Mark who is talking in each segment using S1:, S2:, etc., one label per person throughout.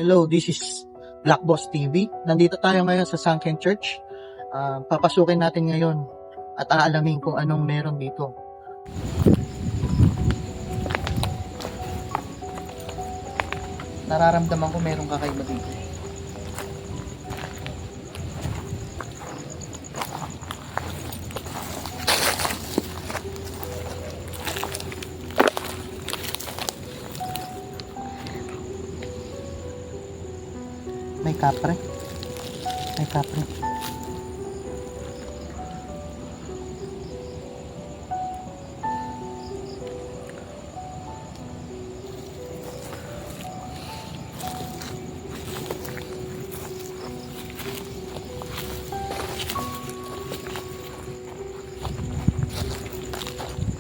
S1: Hello, this is Black Boss TV. Nandito tayo ngayon sa Sunken Church. Papasukin natin ngayon at aalamin kung anong meron dito. Nararamdaman ko merong kakaiba dito. May kapre. May kapre.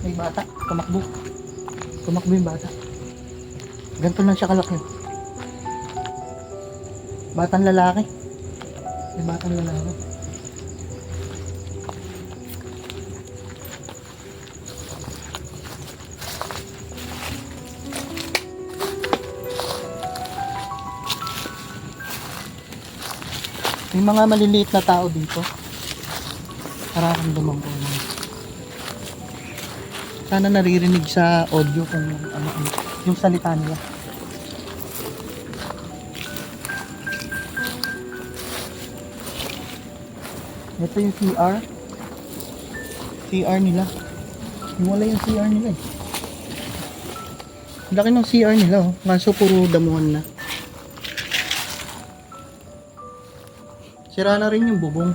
S1: May bata. Tumakbo. Tumakbo yung bata. Ganito lang siya kalaki. Batang lalaki. May batang lalaki. May mga maliliit na tao dito. Nararamdaman ko na. Sana naririnig sa audio kung ano, yung salita nila. Ito yung CR. CR nila. Wala yung CR nila eh. Laki ng CR nila oh. Kaso puro damuhan na. Sira na rin yung bubong.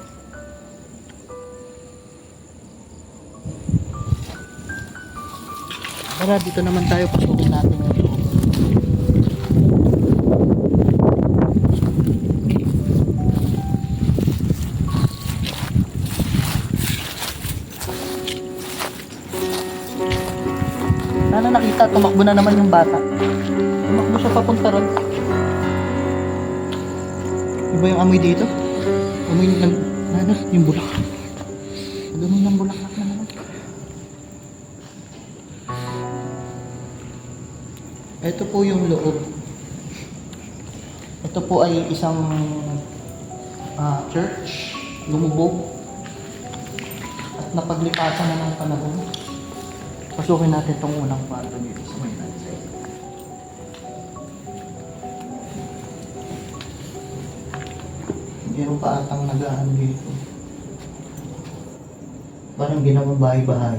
S1: Tara, dito naman tayo. Pasukin natin yung loob. Sana nakita, tumakbo na naman yung bata. Tumakbo siya papunta ron. Iba yung amoy dito? Amoy ng ano, yung bulak. Amoy ng bulaklak na naman. Ito po yung loob. Ito po ay isang church, lumubog at napaglipasan na ng panahon. Pasukin natin itong unang kwarto dito sa may lansay. Meron pa atang nagahan dito. Parang ginawang bahay-bahay.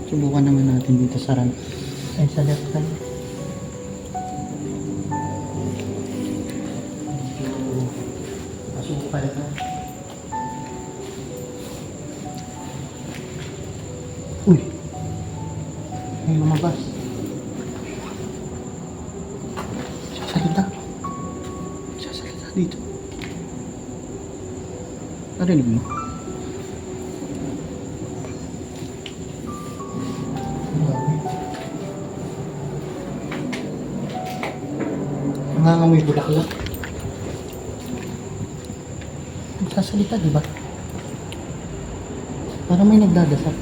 S1: Subukan naman natin dito sa right. Ay, sa left side. Pasukan na. Uy! May lumabas. Sasalita. Sasalita dito. Narinig mo? Nangangamoy bulaklak. Sasalita, di ba? Parang may nagdadasal.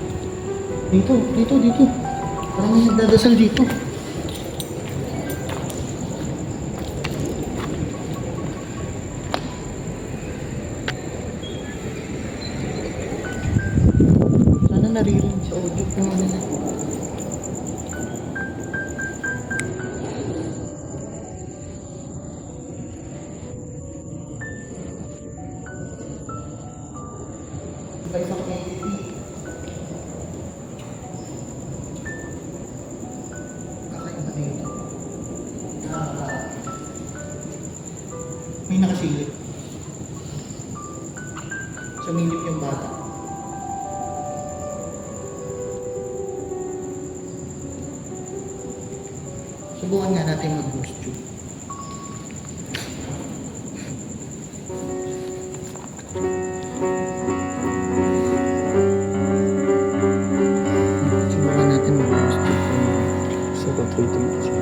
S1: Dito. Parang may nagdadasal dito. Sana naririnig sa audio kung ano na. Iba isang entity. Kakaiba dito. May nakasilip. Sumilip yung bata. Subukan nga natin mag-ghost tube. Subukan natin mag-ghost tube.
S2: Sa control kasi.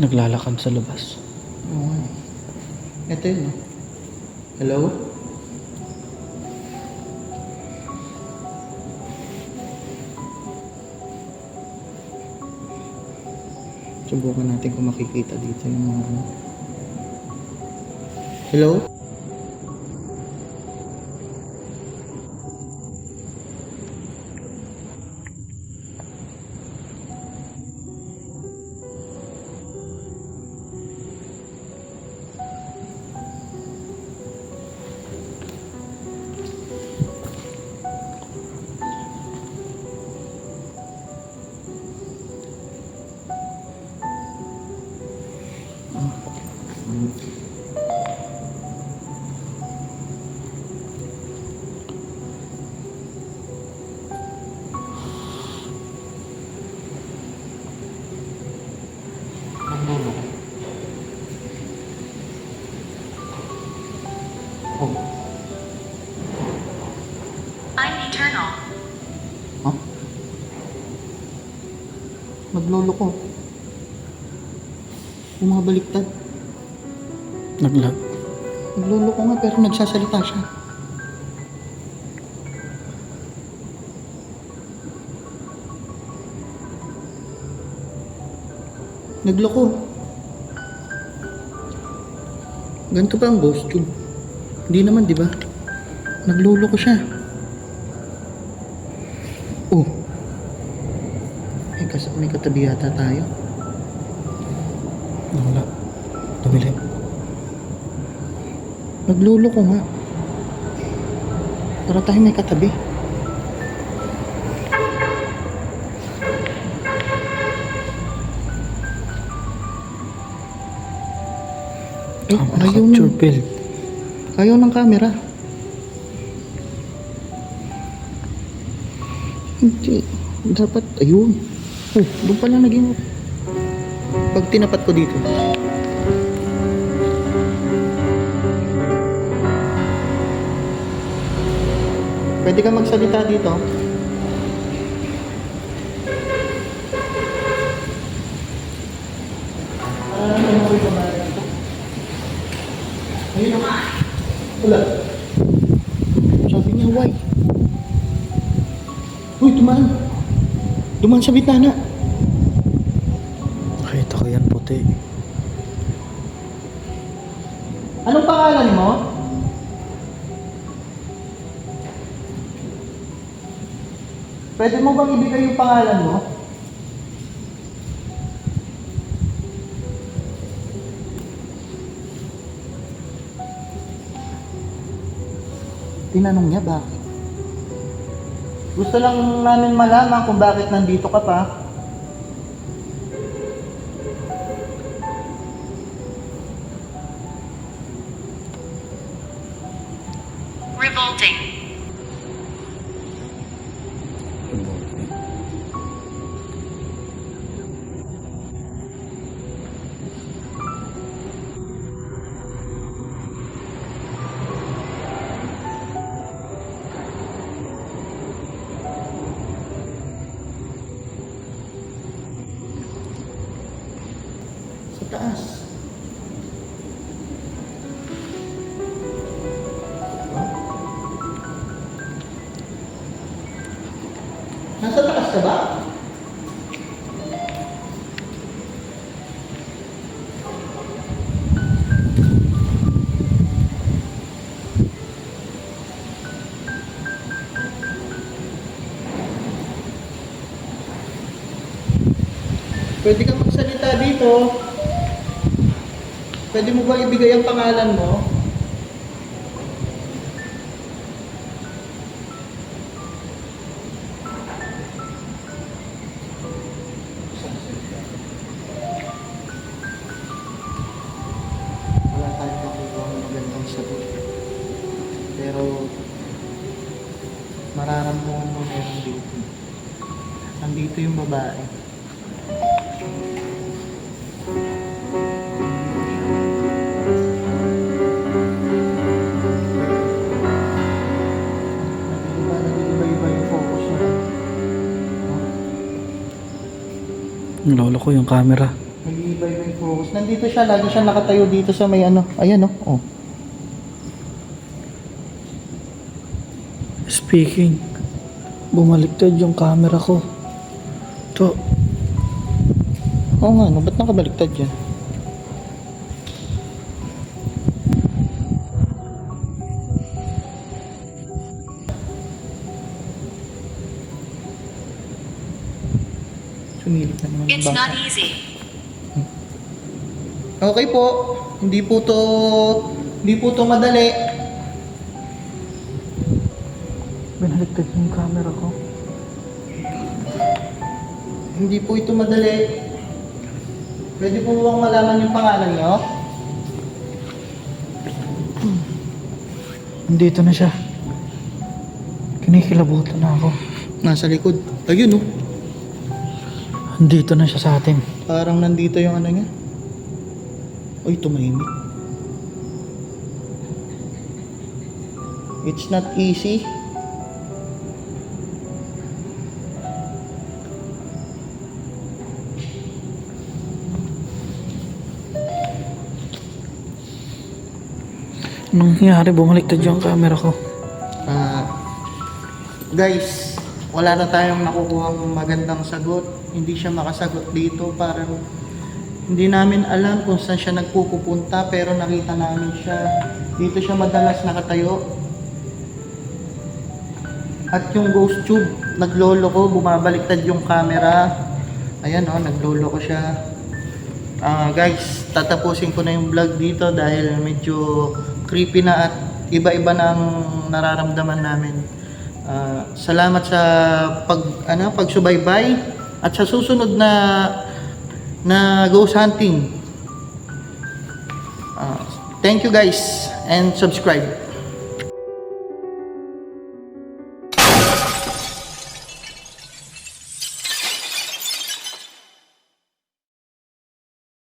S2: Naglalakad sa labas.
S1: Oo. Ito yun, no? Hello? Subukan natin kung makikita dito yung mga ano. Hello? Nagdulo. Oh.
S3: I'm eternal.
S1: Huh? Naglolo ko. Yung mga baliktad.
S2: Naglag.
S1: Naglolo ko nga pero nagsasalita siya. Nagloko. Ganito ba ang ghost tube? Hindi naman, di ba? Naglolo ko siya. Oh. May katabi yata tayo.
S2: Wala. Tumili.
S1: Naglolo ko nga. Para tayo may katabi. Ayaw
S2: Capture
S1: ng,
S2: build.
S1: ayaw ng camera. Hindi. Dapat, ayun. Oh, doon pala naging... Pag tinapat ko dito. Pwede ka magsalita dito. Ayun na. Wala. Sabi niya, why? Uy, dumaan. Dumaan sa bitana.
S2: Nakita ko yan puti.
S1: Anong pangalan mo? Pwede mo bang ibigay yung pangalan mo? Tinanong niya bakit. Gusto lang namin malaman kung bakit nandito ka pa.
S3: Revolting.
S1: Sa taas. Nasa taas ka ba? Pwede kang magsalita dito. Pwede mo ba ibigay ang pangalan mo? Pero mararamdaman mo meron dito. Nandito yung babae. Nag-iba yung focus niya.
S2: Lolo ko yung camera.
S1: Nag-iba yung focus. Nandito siya, lagi siya nakatayo dito sa may ano. Ayan oh.
S2: Speaking, bumaliktad yung camera ko. To,
S1: Oo nga, no? Ba't nakabaliktad yan? Sumilip na naman yung
S3: It's
S1: bangka.
S3: not easy.
S1: Okay po. Hindi po to madali.
S2: binaliktad yung camera ko.
S1: Hindi po ito madali. Pwede po bang malaman yung pangalan niyo?
S2: Nandito na siya. Kinikilabutan na ako.
S1: Nasa likod. Ayun oh.
S2: Nandito na siya sa atin.
S1: Parang nandito yung ano niya. Uy, tumahimik. It's not easy.
S2: Anong nangyari? Bumaliktad yung camera ko.
S1: Guys, wala na tayong nakukuha magandang sagot. Hindi siya makasagot dito. Parang hindi namin alam kung saan siya nagpupunta, pero nakita namin siya. Dito siya madalas nakatayo. At yung ghost tube, naglolo ko, bumabaliktad yung camera. Ayan oh, naglolo ko siya. Guys, tatapusin ko na yung vlog dito dahil medyo creepy na at iba-iba na ang nararamdaman namin. Salamat sa pagsubaybay at sa susunod na ghost hunting. Thank you guys and subscribe.